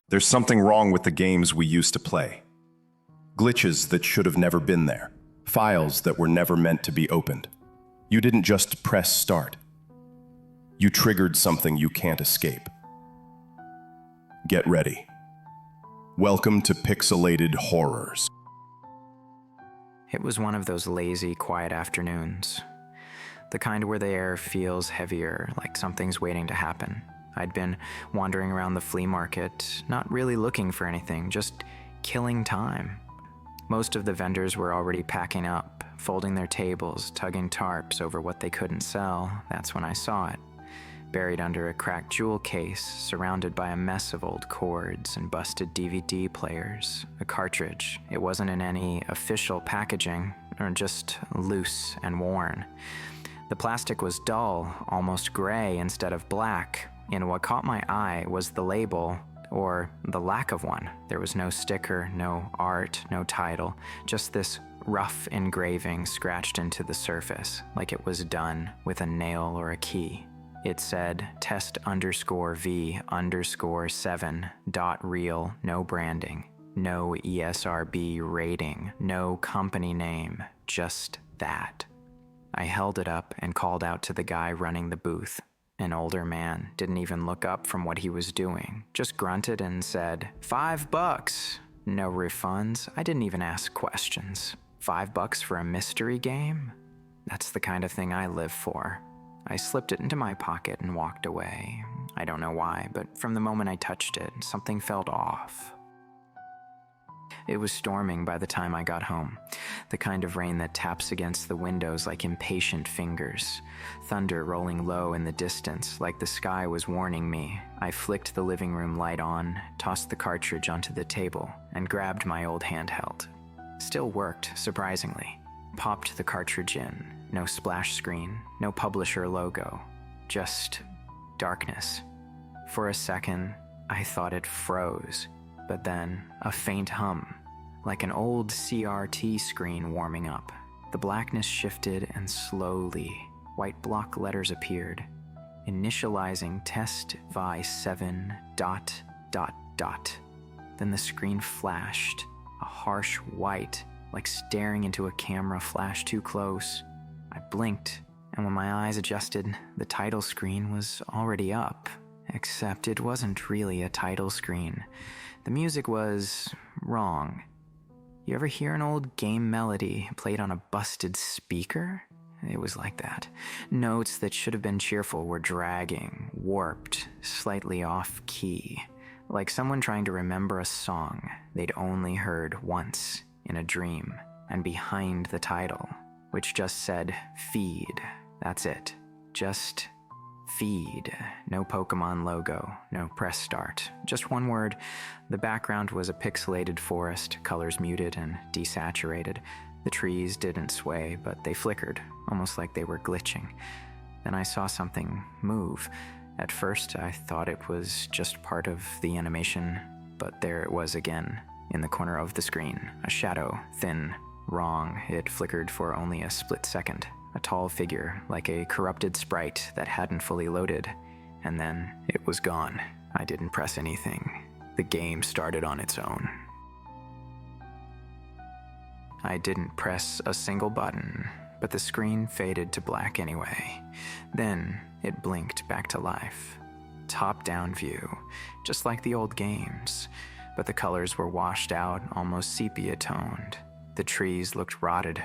There's something wrong with the games we used to play. Glitches that should have never been there. Files that were never meant to be opened. You didn't just press start. You triggered something you can't escape. Get ready. Welcome to Pixalated Horrors. It was one of those lazy, quiet afternoons. The kind where the air feels heavier, like something's waiting to happen. I'd been wandering around the flea market, not really looking for anything, just killing time. Most of the vendors were already packing up, folding their tables, tugging tarps over what they couldn't sell. That's when I saw it. Buried under a cracked jewel case, surrounded by a mess of old cords and busted DVD players. A cartridge. It wasn't in any official packaging, or just loose and worn. The plastic was dull, almost gray instead of black, and what caught my eye was the label, or the lack of one. There was no sticker, no art, no title, just this rough engraving scratched into the surface, like it was done with a nail or a key. It said test_V_7.real, no branding, no ESRB rating, no company name, just that. I held it up and called out to the guy running the booth. An older man didn't even look up from what he was doing, just grunted and said, $5. No refunds. I didn't even ask questions. $5 for a mystery game? That's the kind of thing I live for. I slipped it into my pocket and walked away. I don't know why, but from the moment I touched it, something felt off. It was storming by the time I got home, the kind of rain that taps against the windows like impatient fingers. Thunder rolling low in the distance, like the sky was warning me. I flicked the living room light on, tossed the cartridge onto the table, and grabbed my old handheld. Still worked, surprisingly. Popped the cartridge in. No splash screen, no publisher logo, just darkness. For a second, I thought it froze, but then a faint hum, like an old CRT screen warming up. The blackness shifted and slowly, white block letters appeared, initializing test vi7... Then the screen flashed, a harsh white, like staring into a camera flash too close. I blinked, and when my eyes adjusted, the title screen was already up. Except it wasn't really a title screen. The music was wrong. You ever hear an old game melody played on a busted speaker? It was like that. Notes that should have been cheerful were dragging, warped, slightly off key. Like someone trying to remember a song they'd only heard once in a dream, and behind the title, which just said feed. That's it. Just feed. No Pokemon logo, no press start. Just one word. The background was a pixelated forest, colors muted and desaturated. The trees didn't sway, but they flickered, almost like they were glitching. Then I saw something move. At first, I thought it was just part of the animation, but there it was again, in the corner of the screen. A shadow, thin, wrong. It flickered for only a split second. A tall figure, like a corrupted sprite that hadn't fully loaded. And then it was gone. I didn't press anything. The game started on its own. I didn't press a single button, but the screen faded to black anyway. Then it blinked back to life. Top-down view, just like the old games. But the colors were washed out, almost sepia-toned. The trees looked rotted.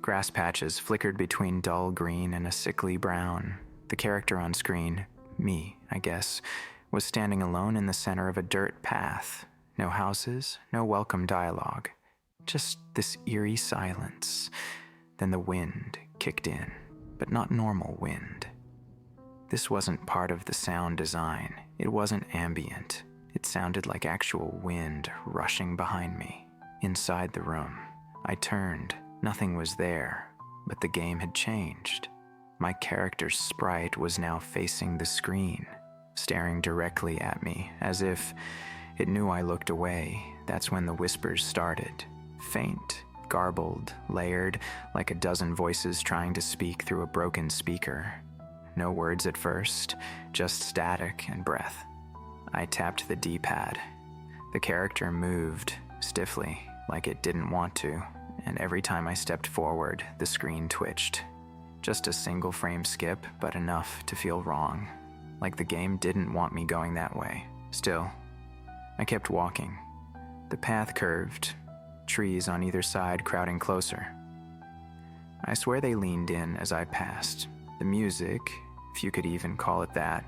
Grass patches flickered between dull green and a sickly brown. The character on screen, me, I guess, was standing alone in the center of a dirt path. No houses, no welcome dialogue. Just this eerie silence. Then the wind kicked in, but not normal wind. This wasn't part of the sound design. It wasn't ambient. It sounded like actual wind rushing behind me. Inside the room, I turned. Nothing was there, but the game had changed. My character's sprite was now facing the screen, staring directly at me, as if it knew I looked away. That's when the whispers started. Faint, garbled, layered, like a dozen voices trying to speak through a broken speaker. No words at first, just static and breath. I tapped the D-pad. The character moved stiffly, like it didn't want to, and every time I stepped forward, the screen twitched. Just a single frame skip, but enough to feel wrong, like the game didn't want me going that way. Still, I kept walking. The path curved, trees on either side crowding closer. I swear they leaned in as I passed. The music, if you could even call it that,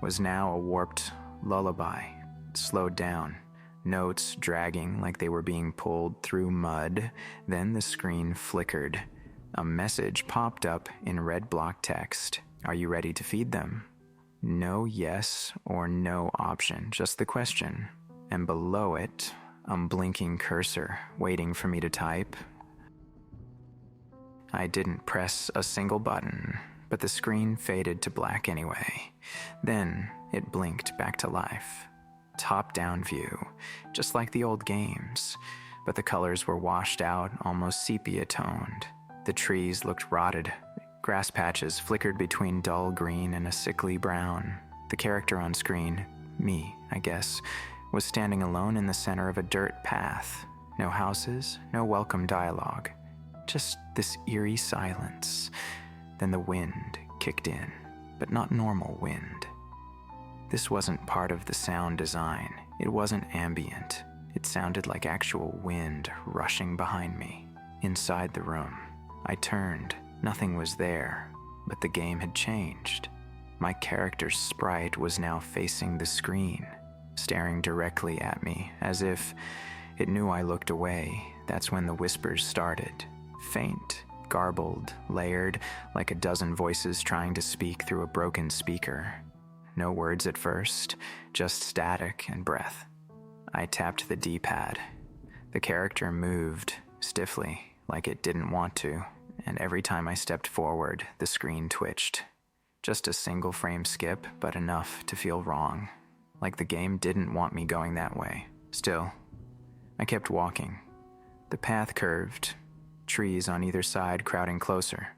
was now a warped lullaby. It slowed down, notes dragging like they were being pulled through mud. Then the screen flickered. A message popped up in red block text. Are you ready to feed them? No yes or no option, just the question. And below it, a blinking cursor waiting for me to type. I didn't press a single button, but the screen faded to black anyway. Then it blinked back to life. Top-down view, just like the old games, but the colors were washed out, almost sepia-toned. The trees looked rotted. Grass patches flickered between dull green and a sickly brown. The character on screen, me, I guess, was standing alone in the center of a dirt path. No houses, no welcome dialogue. Just this eerie silence. Then the wind kicked in, but not normal wind. This wasn't part of the sound design. It wasn't ambient. It sounded like actual wind rushing behind me. Inside the room, I turned. Nothing was there, but the game had changed. My character's sprite was now facing the screen, staring directly at me, as if it knew I looked away. That's when the whispers started. Faint, garbled, layered, like a dozen voices trying to speak through a broken speaker. No words at first, just static and breath. I tapped the D-pad. The character moved stiffly, like it didn't want to, and every time I stepped forward, the screen twitched. Just a single frame skip, but enough to feel wrong, like the game didn't want me going that way. Still, I kept walking. The path curved, trees on either side crowding closer.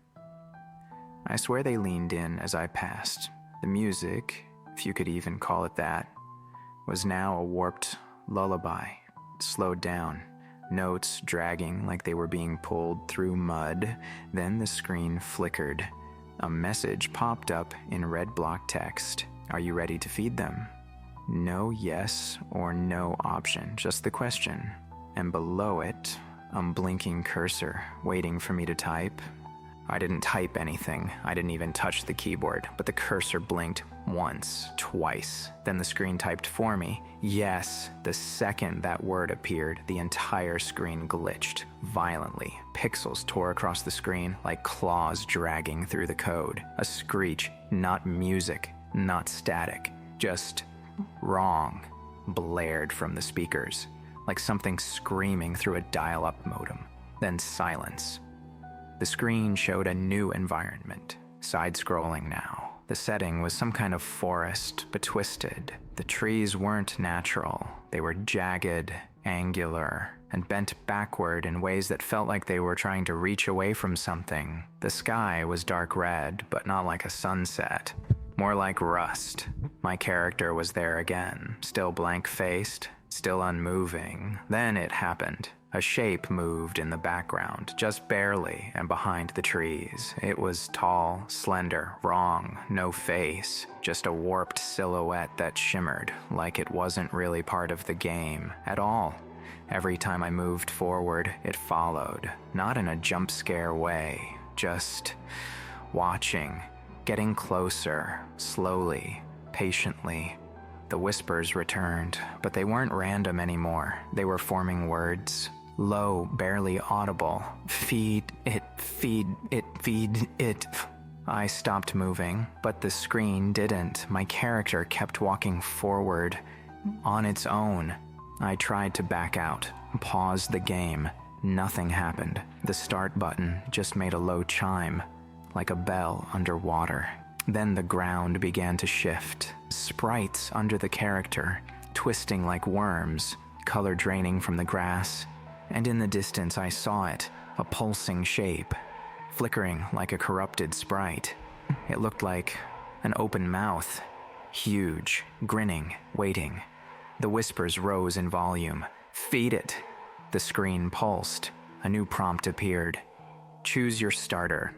I swear they leaned in as I passed. The music, if you could even call it that, was now a warped lullaby. It slowed down, notes dragging like they were being pulled through mud. Then the screen flickered. A message popped up in red block text. Are you ready to feed them? No yes or no option, just the question. And below it, a blinking cursor waiting for me to type. I didn't type anything. I didn't even touch the keyboard, but the cursor blinked once, twice. Then the screen typed for me. Yes, the second that word appeared, the entire screen glitched violently. Pixels tore across the screen like claws dragging through the code. A screech, not music, not static, just wrong, blared from the speakers, like something screaming through a dial-up modem. Then silence. The screen showed a new environment, side-scrolling now. The setting was some kind of forest, but twisted. The trees weren't natural. They were jagged, angular, and bent backward in ways that felt like they were trying to reach away from something. The sky was dark red, but not like a sunset. More like rust. My character was there again, still blank-faced, still unmoving. Then it happened. A shape moved in the background, just barely, and behind the trees. It was tall, slender, wrong, no face, just a warped silhouette that shimmered, like it wasn't really part of the game at all. Every time I moved forward, it followed, not in a jump scare way, just watching, getting closer, slowly, patiently. The whispers returned, but they weren't random anymore. They were forming words. Low, barely audible. Feed it, feed it, feed it. I stopped moving, but the screen didn't. My character kept walking forward on its own. I tried to back out, pause the game. Nothing happened. The start button just made a low chime, like a bell underwater. Then the ground began to shift. Sprites under the character, twisting like worms, color draining from the grass. And in the distance I saw it, a pulsing shape, flickering like a corrupted sprite. It looked like an open mouth, huge, grinning, waiting. The whispers rose in volume. Feed it. The screen pulsed. A new prompt appeared. Choose your starter.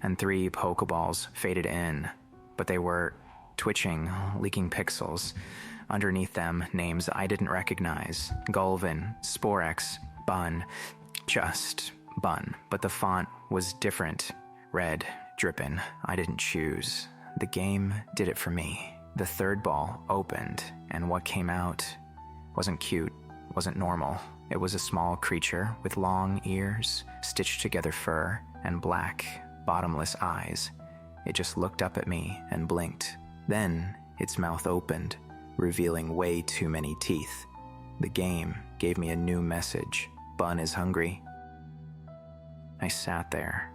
And 3 Pokeballs faded in, but they were twitching, leaking pixels. Underneath them, names I didn't recognize. Gulvin, Sporex, Bun. Just Bun. But the font was different. Red, drippin'. I didn't choose. The game did it for me. The 3rd ball opened, and what came out wasn't cute, wasn't normal. It was a small creature with long ears, stitched together fur, and black, bottomless eyes. It just looked up at me and blinked. Then its mouth opened, revealing way too many teeth. The game gave me a new message. Bun is hungry. I sat there,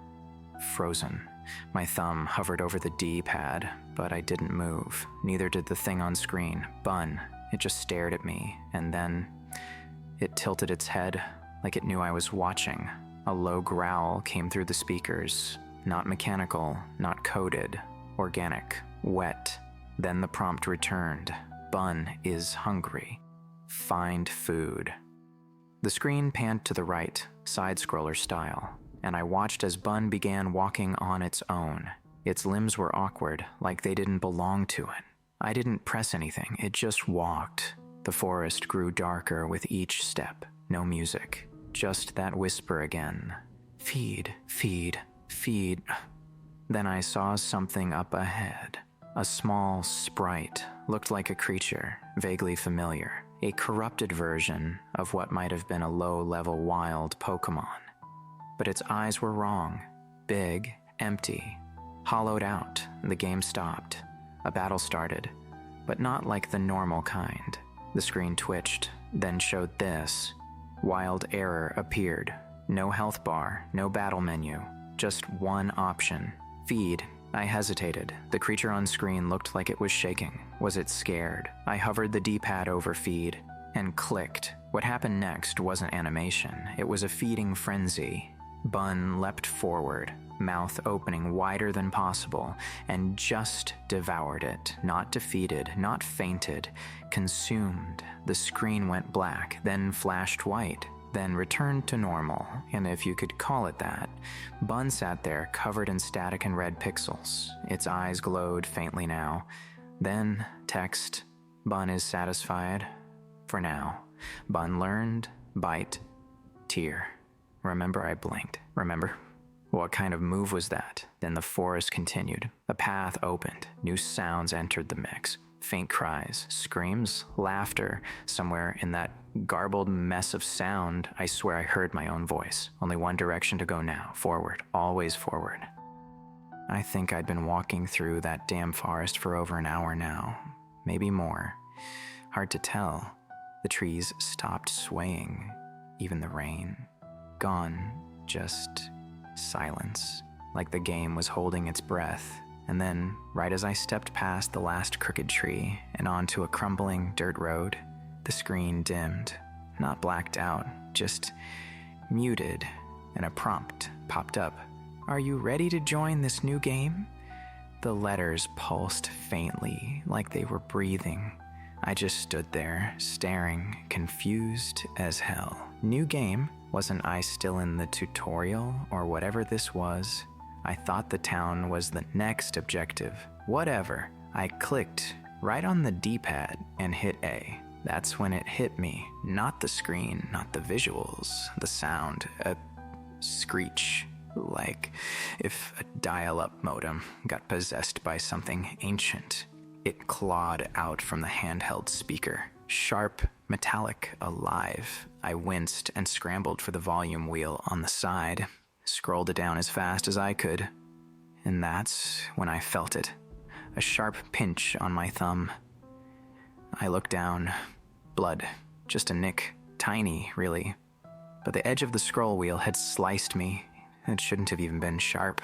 frozen. My thumb hovered over the D-pad, but I didn't move. Neither did the thing on screen. Bun. It just stared at me, and then it tilted its head like it knew I was watching. A low growl came through the speakers. Not mechanical, not coded. Organic. Wet. Then the prompt returned. Bun is hungry. Find food. The screen panned to the right, side-scroller style, and I watched as Bun began walking on its own. Its limbs were awkward, like they didn't belong to it. I didn't press anything, it just walked. The forest grew darker with each step. No music, just that whisper again. Feed, feed, feed. Then I saw something up ahead. A small sprite, looked like a creature, vaguely familiar. A corrupted version of what might have been a low-level wild Pokemon. But its eyes were wrong. Big, empty, hollowed out. The game stopped. A battle started, but not like the normal kind. The screen twitched, then showed this. Wild error appeared. No health bar, no battle menu, just one option. Feed. I hesitated. The creature on screen looked like it was shaking. Was it scared? I hovered the D-pad over feed and clicked. What happened next wasn't animation. It was a feeding frenzy. Bun leapt forward, mouth opening wider than possible, and just devoured it. Not defeated, not fainted, consumed. The screen went black, then flashed white, then returned to normal, and if you could call it that. Bun sat there covered in static and red pixels. Its eyes glowed faintly now. Then text, Bun is satisfied. For now. Bun learned, bite, tear. Remember, I blinked. Remember? What kind of move was that? Then the forest continued. A path opened. New sounds entered the mix. Faint cries, screams, laughter. Somewhere in that garbled mess of sound, I swear I heard my own voice. Only one direction to go now. Forward. Always forward. I think I'd been walking through that damn forest for over an hour now. Maybe more. Hard to tell. The trees stopped swaying. Even the rain. Gone. Just silence. Like the game was holding its breath. And then, right as I stepped past the last crooked tree and onto a crumbling dirt road, the screen dimmed. Not blacked out, just muted, and a prompt popped up. Are you ready to join this new game? The letters pulsed faintly, like they were breathing. I just stood there, staring, confused as hell. New game? Wasn't I still in the tutorial, or whatever this was? I thought the town was the next objective. Whatever. I clicked right on the D-pad and hit A. That's when it hit me. Not the screen, not the visuals, the sound. A screech. Like if a dial-up modem got possessed by something ancient. It clawed out from the handheld speaker. Sharp, metallic, alive. I winced and scrambled for the volume wheel on the side. Scrolled it down as fast as I could. And that's when I felt it. A sharp pinch on my thumb. I looked down. Blood. Just a nick. Tiny, really. But the edge of the scroll wheel had sliced me. It shouldn't have even been sharp.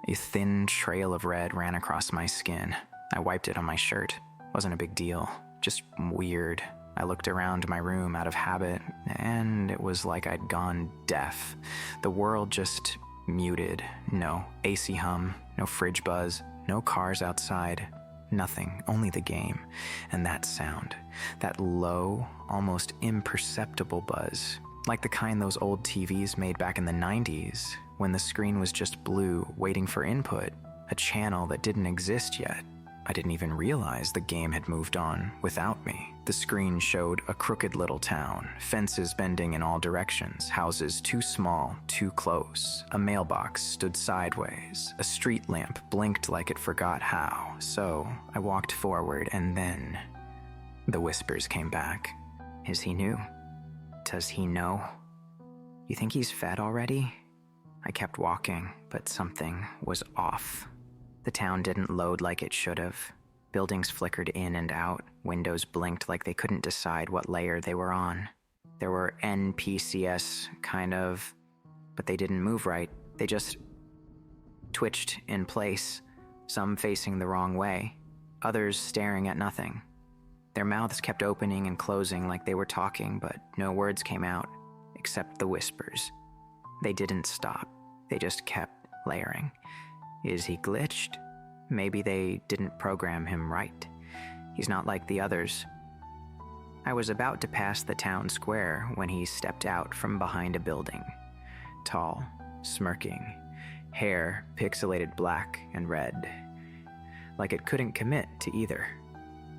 A thin trail of red ran across my skin. I wiped it on my shirt. Wasn't a big deal. Just weird. I looked around my room out of habit, and it was like I'd gone deaf. The world just muted. No AC hum, no fridge buzz, no cars outside, Nothing, only the game. And that sound. That low, almost imperceptible buzz. Like the kind those old TVs made back in the 90s, when the screen was just blue, waiting for input. A channel that didn't exist yet. I didn't even realize the game had moved on without me. The screen showed a crooked little town, fences bending in all directions, houses too small, too close. A mailbox stood sideways. A street lamp blinked like it forgot how. So I walked forward, and then the whispers came back. Is he new? Does he know? You think he's fed already? I kept walking, but something was off. The town didn't load like it should have. Buildings flickered in and out. Windows blinked like they couldn't decide what layer they were on. There were NPCs, kind of, but they didn't move right. They just twitched in place, some facing the wrong way, others staring at nothing. Their mouths kept opening and closing like they were talking, but no words came out, except the whispers. They didn't stop. They just kept layering. Is he glitched? Maybe they didn't program him right. He's not like the others. I was about to pass the town square when he stepped out from behind a building. Tall, smirking, hair pixelated black and red, like it couldn't commit to either.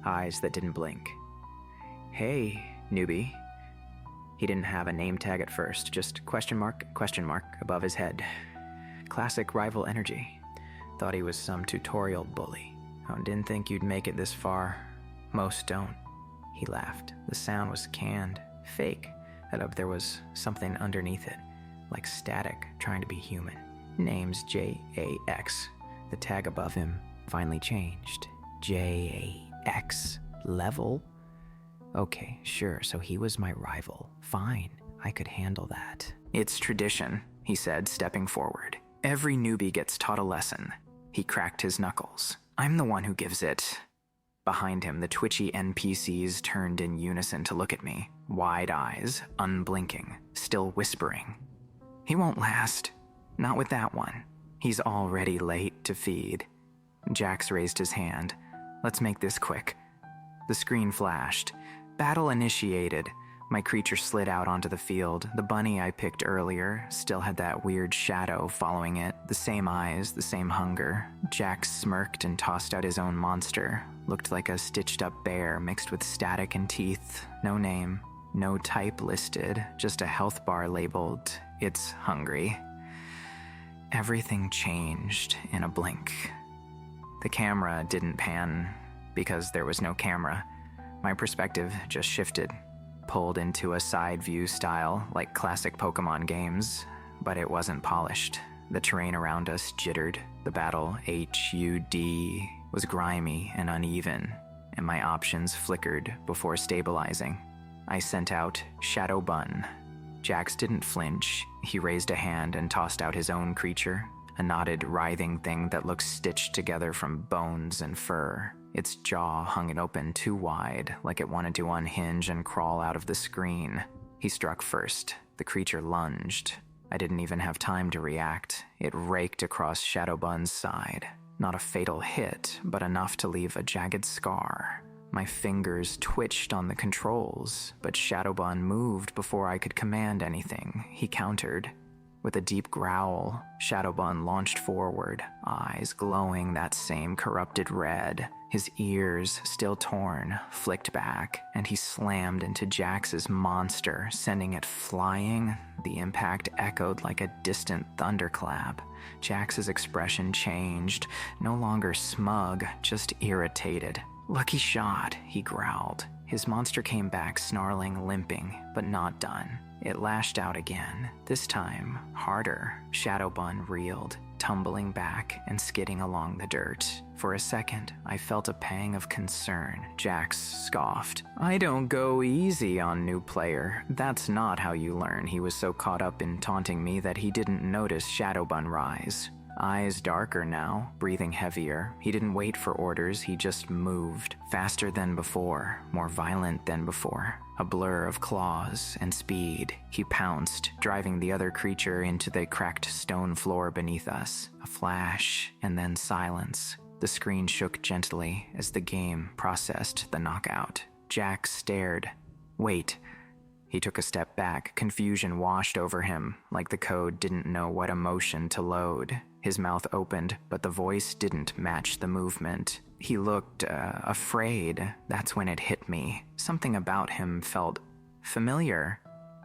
Eyes that didn't blink. Hey, newbie. He didn't have a name tag at first, just question mark above his head. Classic rival energy. Thought he was some tutorial bully. Oh, didn't think you'd make it this far. Most don't. He laughed. The sound was canned, fake, that there was something underneath it, like static trying to be human. Name's JAX. The tag above him finally changed. JAX. Level? Okay, sure, so he was my rival. Fine, I could handle that. It's tradition, he said, stepping forward. Every newbie gets taught a lesson. He cracked his knuckles. I'm the one who gives it. Behind him, the twitchy NPCs turned in unison to look at me. Wide eyes, unblinking, still whispering. He won't last. Not with that one. He's already late to feed. Jax raised his hand. Let's make this quick. The screen flashed. Battle initiated. My creature slid out onto the field. The bunny I picked earlier still had that weird shadow following it. The same eyes, the same hunger. Jax smirked and tossed out his own monster. Looked like a stitched-up bear mixed with static and teeth. No name, no type listed, just a health bar labeled, "It's hungry." Everything changed in a blink. The camera didn't pan because there was no camera. My perspective just shifted. Pulled into a side view style like classic Pokemon games, but it wasn't polished. The terrain around us jittered. The battle, HUD, was grimy and uneven, and my options flickered before stabilizing. I sent out Shadow Bun. Jax didn't flinch. He raised a hand and tossed out his own creature, a knotted, writhing thing that looked stitched together from bones and fur. Its jaw hung it open too wide, like it wanted to unhinge and crawl out of the screen. He struck first. The creature lunged. I didn't even have time to react. It raked across Shadowbun's side. Not a fatal hit, but enough to leave a jagged scar. My fingers twitched on the controls, but Shadowbun moved before I could command anything. He countered. With a deep growl, Shadowbun launched forward, eyes glowing that same corrupted red. His ears, still torn, flicked back, and he slammed into Jax's monster, sending it flying. The impact echoed like a distant thunderclap. Jax's expression changed, no longer smug, just irritated. "Lucky shot," he growled. His monster came back snarling, limping, but not done. It lashed out again, this time harder. Shadowbun reeled, tumbling back and skidding along the dirt. For a second, I felt a pang of concern. Jax scoffed. "I don't go easy on new player. That's not how you learn." He was so caught up in taunting me that he didn't notice Shadowbun rise. Eyes darker now, breathing heavier. He didn't wait for orders, he just moved. Faster than before, more violent than before. A blur of claws and speed. He pounced, driving the other creature into the cracked stone floor beneath us. A flash, and then silence. The screen shook gently as the game processed the knockout. Jack stared. Wait. He took a step back. Confusion washed over him, like the code didn't know what emotion to load. His mouth opened, but the voice didn't match the movement. He looked, afraid. That's when it hit me. Something about him felt familiar.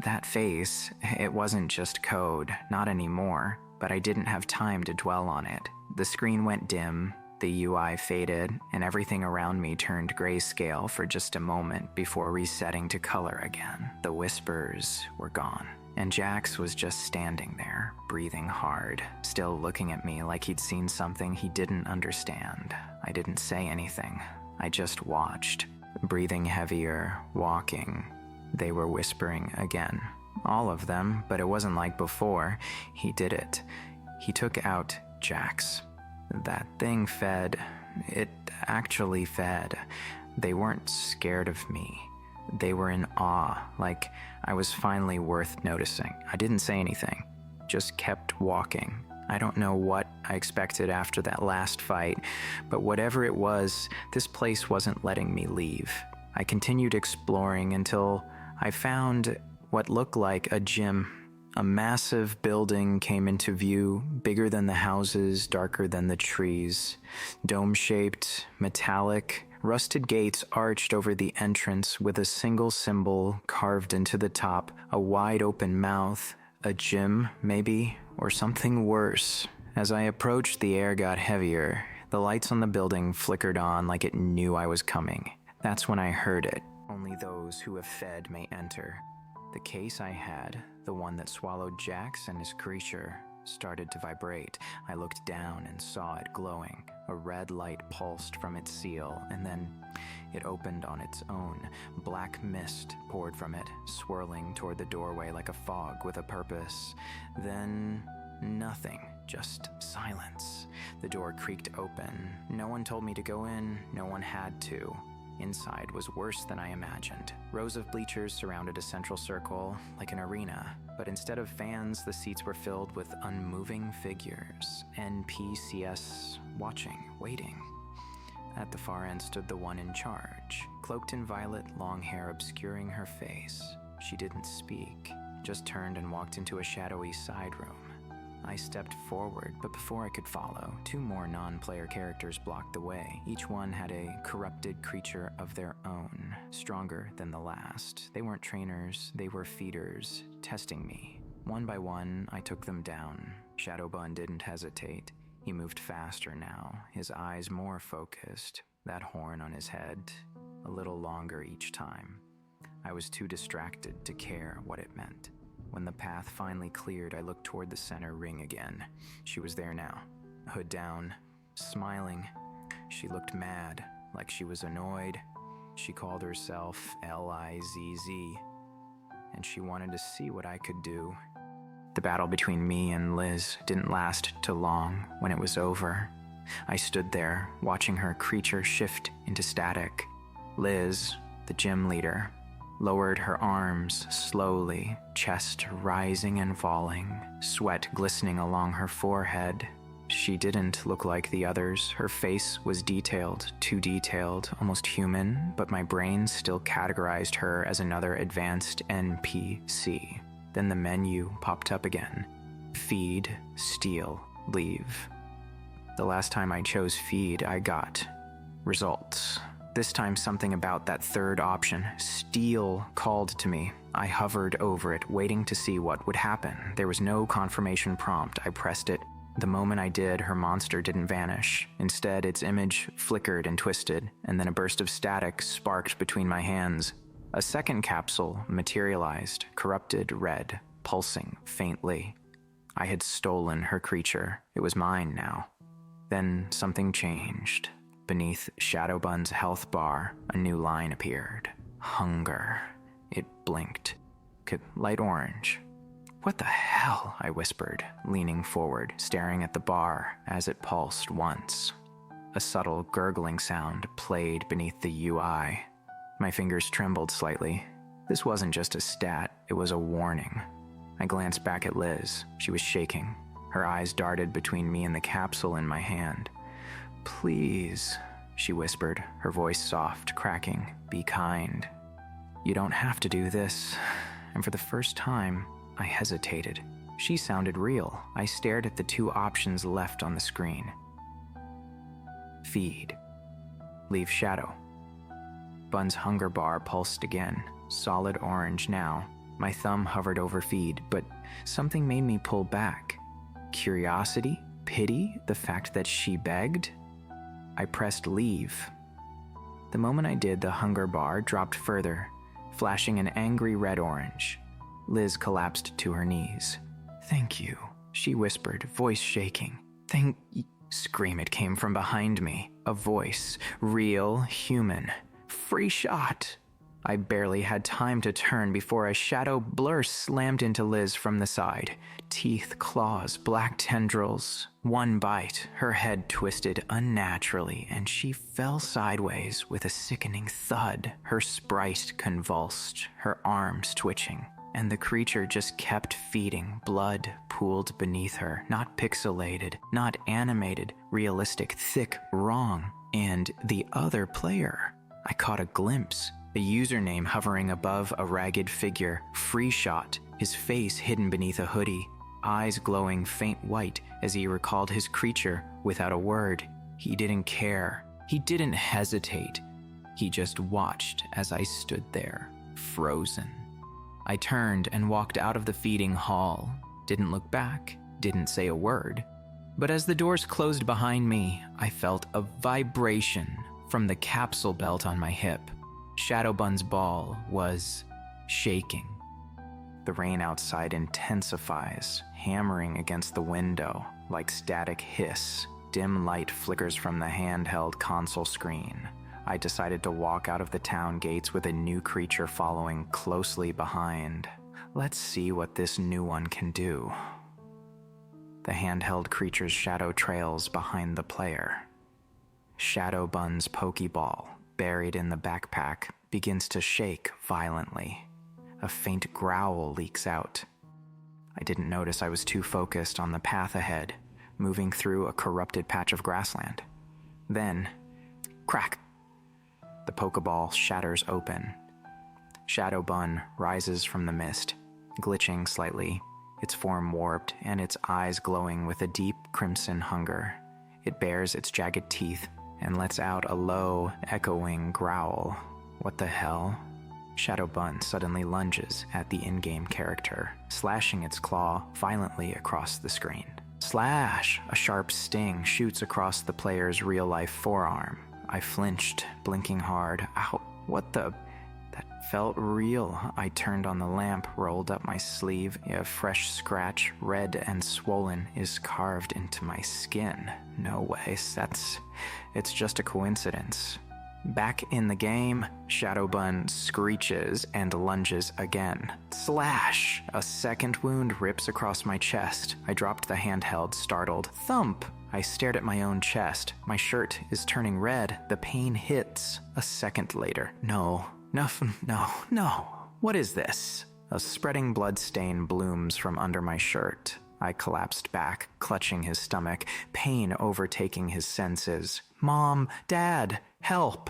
That face, it wasn't just code, not anymore, but I didn't have time to dwell on it. The screen went dim, the UI faded, and everything around me turned grayscale for just a moment before resetting to color again. The whispers were gone, and Jax was just standing there, breathing hard, still looking at me like he'd seen something he didn't understand. I didn't say anything. I just watched, breathing heavier, walking. They were whispering again. All of them, but it wasn't like before. He did it. He took out Jax. That thing fed. It actually fed. They weren't scared of me. They were in awe, like I was finally worth noticing. I didn't say anything, just kept walking. I don't know what I expected after that last fight, but whatever it was, this place wasn't letting me leave. I continued exploring until I found what looked like a gym. A massive building came into view, bigger than the houses, darker than the trees. Dome-shaped, metallic, rusted gates arched over the entrance with a single symbol carved into the top, a wide-open mouth, a gym, maybe, or something worse. As I approached, the air got heavier. The lights on the building flickered on like it knew I was coming. That's when I heard it. Only those who have fed may enter. The case I had, the one that swallowed Jax and his creature, started to vibrate. I looked down and saw it glowing. A red light pulsed from its seal, and then it opened on its own. Black mist poured from it, swirling toward the doorway like a fog with a purpose. Then nothing, just silence. The door creaked open. No one told me to go in, no one had to. Inside was worse than I imagined. Rows of bleachers surrounded a central circle, like an arena. But instead of fans, the seats were filled with unmoving figures. NPCs watching, waiting. At the far end stood the one in charge, cloaked in violet, long hair obscuring her face. She didn't speak, just turned and walked into a shadowy side room. I stepped forward, but before I could follow, two more non-player characters blocked the way. Each one had a corrupted creature of their own, stronger than the last. They weren't trainers, they were feeders, testing me. One by one, I took them down. Shadowbun didn't hesitate. He moved faster now, his eyes more focused, that horn on his head a little longer each time. I was too distracted to care what it meant. When the path finally cleared, I looked toward the center ring again. She was there now, hood down, smiling. She looked mad, like she was annoyed. She called herself L-I-Z-Z, and she wanted to see what I could do. The battle between me and Liz didn't last too long. When it was over, I stood there, watching her creature shift into static. Liz, the gym leader, lowered her arms slowly, chest rising and falling, sweat glistening along her forehead. She didn't look like the others. Her face was detailed, too detailed, almost human, but my brain still categorized her as another advanced NPC. Then the menu popped up again. Feed, steal, leave. The last time I chose feed, I got results. This time something about that third option, steal, called to me. I hovered over it, waiting to see what would happen. There was no confirmation prompt. I pressed it. The moment I did, her monster didn't vanish. Instead, its image flickered and twisted, and then a burst of static sparked between my hands. A second capsule materialized, corrupted red, pulsing faintly. I had stolen her creature. It was mine now. Then something changed. Beneath Shadowbun's health bar, a new line appeared. Hunger. It blinked. Light orange. "What the hell?" I whispered, leaning forward, staring at the bar as it pulsed once. A subtle gurgling sound played beneath the UI. My fingers trembled slightly. This wasn't just a stat, it was a warning. I glanced back at Liz. She was shaking. Her eyes darted between me and the capsule in my hand. "Please," she whispered, her voice soft, cracking. "Be kind. You don't have to do this." And for the first time, I hesitated. She sounded real. I stared at the two options left on the screen. Feed. Leave shadow. Bun's hunger bar pulsed again, solid orange now. My thumb hovered over feed, but something made me pull back. Curiosity? Pity? The fact that she begged? I pressed leave. The moment I did, the hunger bar dropped further, flashing an angry red-orange. Liz collapsed to her knees. "Thank you," she whispered, voice shaking. Scream, it came from behind me. A voice. Real, human. "Free shot." I barely had time to turn before a shadow blur slammed into Liz from the side. Teeth, claws, black tendrils. One bite, her head twisted unnaturally, and she fell sideways with a sickening thud, her sprite convulsed, her arms twitching. And the creature just kept feeding. Blood pooled beneath her, not pixelated, not animated, realistic, thick, wrong. And the other player. I caught a glimpse. A username hovering above a ragged figure, free shot, his face hidden beneath a hoodie, eyes glowing faint white as he recalled his creature without a word. He didn't care. He didn't hesitate. He just watched as I stood there, frozen. I turned and walked out of the feeding hall, didn't look back, didn't say a word. But as the doors closed behind me, I felt a vibration from the capsule belt on my hip. Shadowbun's ball was shaking. The rain outside intensifies, hammering against the window like static hiss. Dim light flickers from the handheld console screen. I decided to walk out of the town gates with a new creature following closely behind. Let's see what this new one can do. The handheld creature's shadow trails behind the player. Shadowbun's Pokeball, buried in the backpack, begins to shake violently. A faint growl leaks out. I didn't notice I was too focused on the path ahead, moving through a corrupted patch of grassland. Then, crack! The Pokeball shatters open. Shadowbun rises from the mist, glitching slightly, its form warped and its eyes glowing with a deep crimson hunger. It bares its jagged teeth and lets out a low, echoing growl. What the hell? Shadowbun suddenly lunges at the in-game character, slashing its claw violently across the screen. Slash! A sharp sting shoots across the player's real-life forearm. I flinched, blinking hard. Ow, what the... That felt real. I turned on the lamp, rolled up my sleeve. A fresh scratch, red and swollen, is carved into my skin. No way, it's just a coincidence. Back in the game, Shadowbun screeches and lunges again. Slash! A second wound rips across my chest. I dropped the handheld, startled. Thump! I stared at my own chest. My shirt is turning red. The pain hits. A second later. No. What is this? A spreading blood stain blooms from under my shirt. I collapsed back, clutching his stomach, pain overtaking his senses. Mom, Dad, help!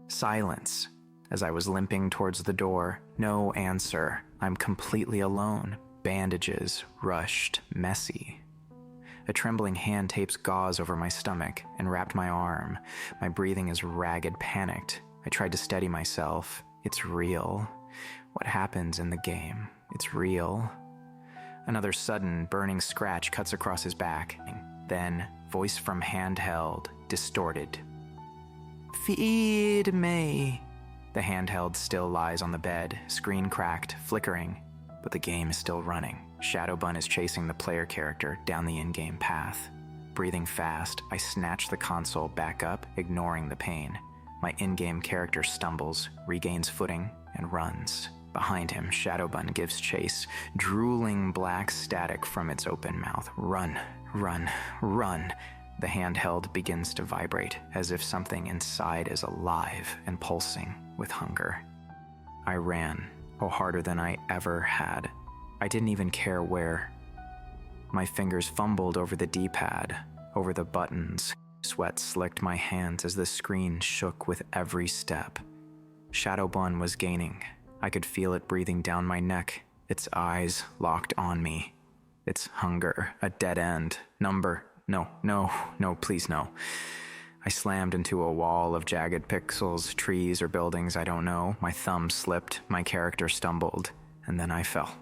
Silence. As I was limping towards the door, no answer. I'm completely alone. Bandages, rushed, messy. A trembling hand tapes gauze over my stomach and wrapped my arm. My breathing is ragged, panicked. I tried to steady myself. It's real. What happens in the game? It's real. Another sudden, burning scratch cuts across his back. Then, voice from handheld, distorted. Feed me. The handheld still lies on the bed, screen cracked, flickering, but the game is still running. Shadowbun is chasing the player character down the in-game path. Breathing fast, I snatch the console back up, ignoring the pain. My in-game character stumbles, regains footing, and runs. Behind him, Shadowbun gives chase, drooling black static from its open mouth. Run, run, run. The handheld begins to vibrate, as if something inside is alive and pulsing with hunger. I ran, harder than I ever had. I didn't even care where. My fingers fumbled over the D-pad, over the buttons, Sweat slicked my hands as the screen shook with every step. Shadowbun was gaining. I could feel it breathing down my neck, its eyes locked on me. Its hunger, a dead end. Number. No, please no. I slammed into a wall of jagged pixels, trees or buildings, I don't know. My thumb slipped, my character stumbled, and then I fell.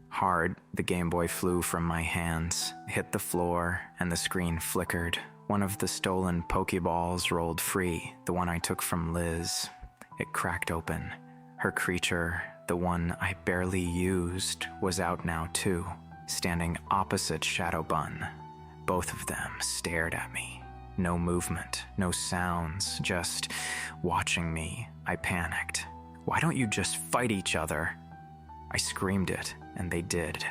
Hard, the Game Boy flew from my hands, hit the floor, and the screen flickered. One of the stolen Pokeballs rolled free, the one I took from Liz. It cracked open. Her creature, the one I barely used, was out now too, standing opposite Shadowbun. Both of them stared at me. No movement, no sounds, just watching me. I panicked. Why don't you just fight each other? I screamed it, and they did.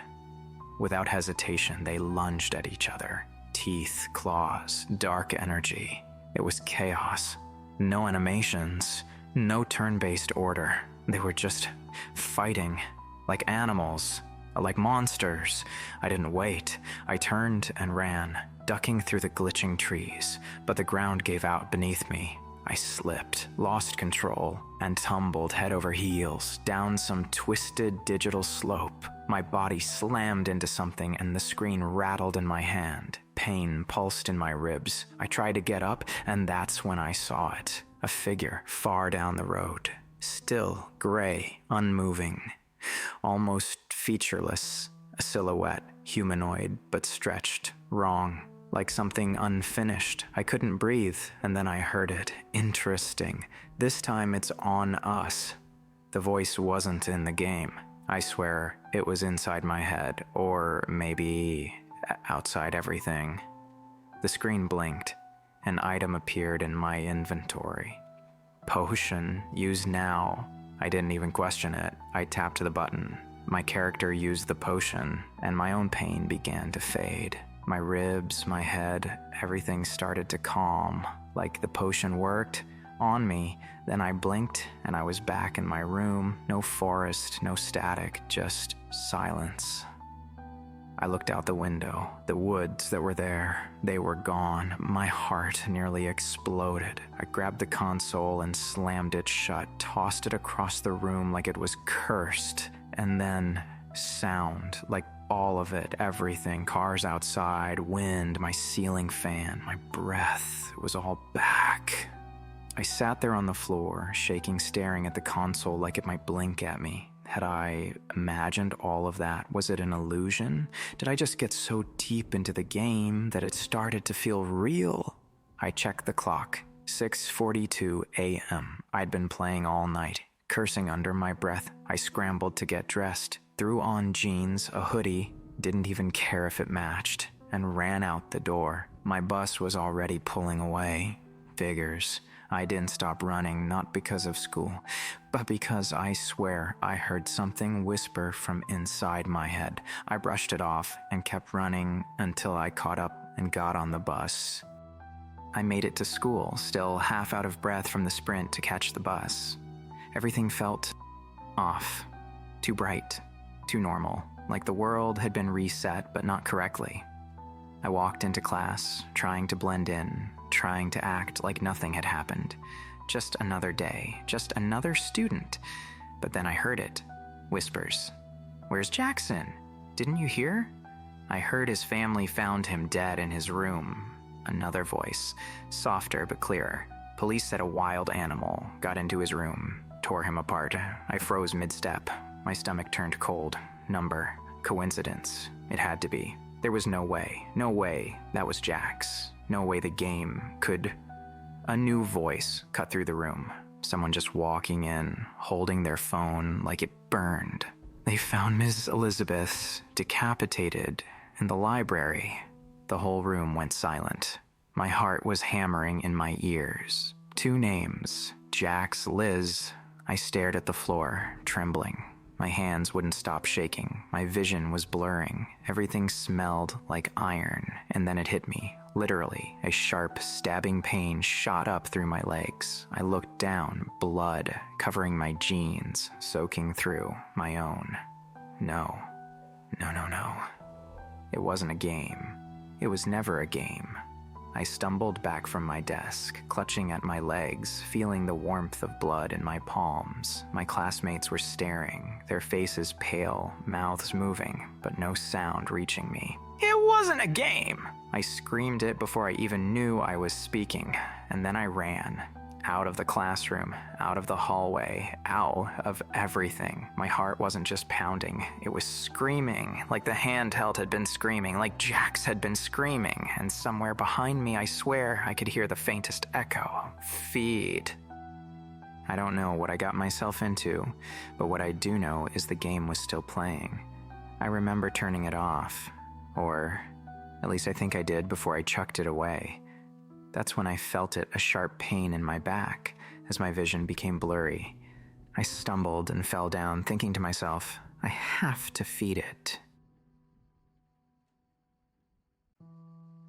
Without hesitation, they lunged at each other. Teeth, claws, dark energy. It was chaos. No animations, no turn-based order. They were just fighting, like animals, like monsters. I didn't wait. I turned and ran, ducking through the glitching trees, but the ground gave out beneath me. I slipped, lost control, and tumbled head over heels down some twisted digital slope. My body slammed into something and the screen rattled in my hand. Pain pulsed in my ribs. I tried to get up, and that's when I saw it. A figure far down the road. Still gray, unmoving. Almost featureless. A silhouette, humanoid, but stretched, wrong. Like something unfinished. I couldn't breathe, and then I heard it. Interesting. This time it's on us. The voice wasn't in the game. I swear it was inside my head, or maybe outside everything. The screen blinked. An item appeared in my inventory. Potion, use now. I didn't even question it. I tapped the button. My character used the potion, and my own pain began to fade. My ribs, my head, everything started to calm, like the potion worked on me. Then I blinked and I was back in my room. No forest, no static, just silence. I looked out the window. The woods that were there, they were gone. My heart nearly exploded. I grabbed the console and slammed it shut, tossed it across the room like it was cursed, and then sound, like all of it, everything, cars outside, wind, my ceiling fan, my breath, it was all back. I sat there on the floor, shaking, staring at the console like it might blink at me. Had I imagined all of that? Was it an illusion? Did I just get so deep into the game that it started to feel real? I checked the clock, 6:42 a.m. I'd been playing all night, cursing under my breath. I scrambled to get dressed, threw on jeans, a hoodie, didn't even care if it matched, and ran out the door. My bus was already pulling away. Figures. I didn't stop running, not because of school, but because I swear I heard something whisper from inside my head. I brushed it off and kept running until I caught up and got on the bus. I made it to school, still half out of breath from the sprint to catch the bus. Everything felt off, too bright, too normal, like the world had been reset but not correctly. I walked into class, trying to blend in, trying to act like nothing had happened. Just another day, just another student. But then I heard it. Whispers. "Where's Jackson? Didn't you hear?" I heard his family found him dead in his room. Another voice, softer but clearer. Police said a wild animal got into his room, tore him apart. I froze mid-step. My stomach turned cold. Number. Coincidence. It had to be. There was no way that was Jax. No way the game could. A new voice cut through the room. Someone just walking in, holding their phone like it burned. They found Miss Elizabeth decapitated in the library. The whole room went silent. My heart was hammering in my ears. 2 names, Jax, Liz. I stared at the floor, trembling. My hands wouldn't stop shaking. My vision was blurring. Everything smelled like iron. And then it hit me. Literally, a sharp, stabbing pain shot up through my legs. I looked down, blood covering my jeans, soaking through my own. No. It wasn't a game. It was never a game. I stumbled back from my desk, clutching at my legs, feeling the warmth of blood in my palms. My classmates were staring, their faces pale, mouths moving, but no sound reaching me. "It wasn't a game!" I screamed it before I even knew I was speaking, and then I ran. Out of the classroom, out of the hallway, out of everything. My heart wasn't just pounding, it was screaming, like the handheld had been screaming, like Jax had been screaming, and somewhere behind me, I swear, I could hear the faintest echo. Feed. I don't know what I got myself into, but what I do know is the game was still playing. I remember turning it off, or at least I think I did before I chucked it away. That's when I felt it, a sharp pain in my back, as my vision became blurry. I stumbled and fell down, thinking to myself, I have to feed it.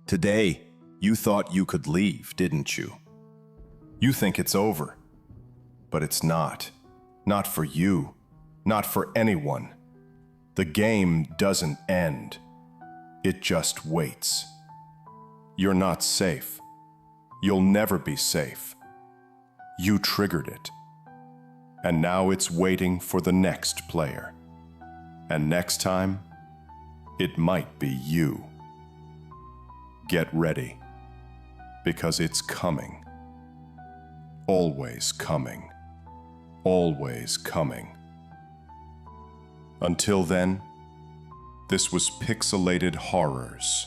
Today, you thought you could leave, didn't you? You think it's over. But it's not. Not for you. Not for anyone. The game doesn't end. It just waits. You're not safe. You'll never be safe. You triggered it. And now it's waiting for the next player. And next time, it might be you. Get ready, because it's coming. Always coming. Always coming. Until then, this was Pixalated Horrors.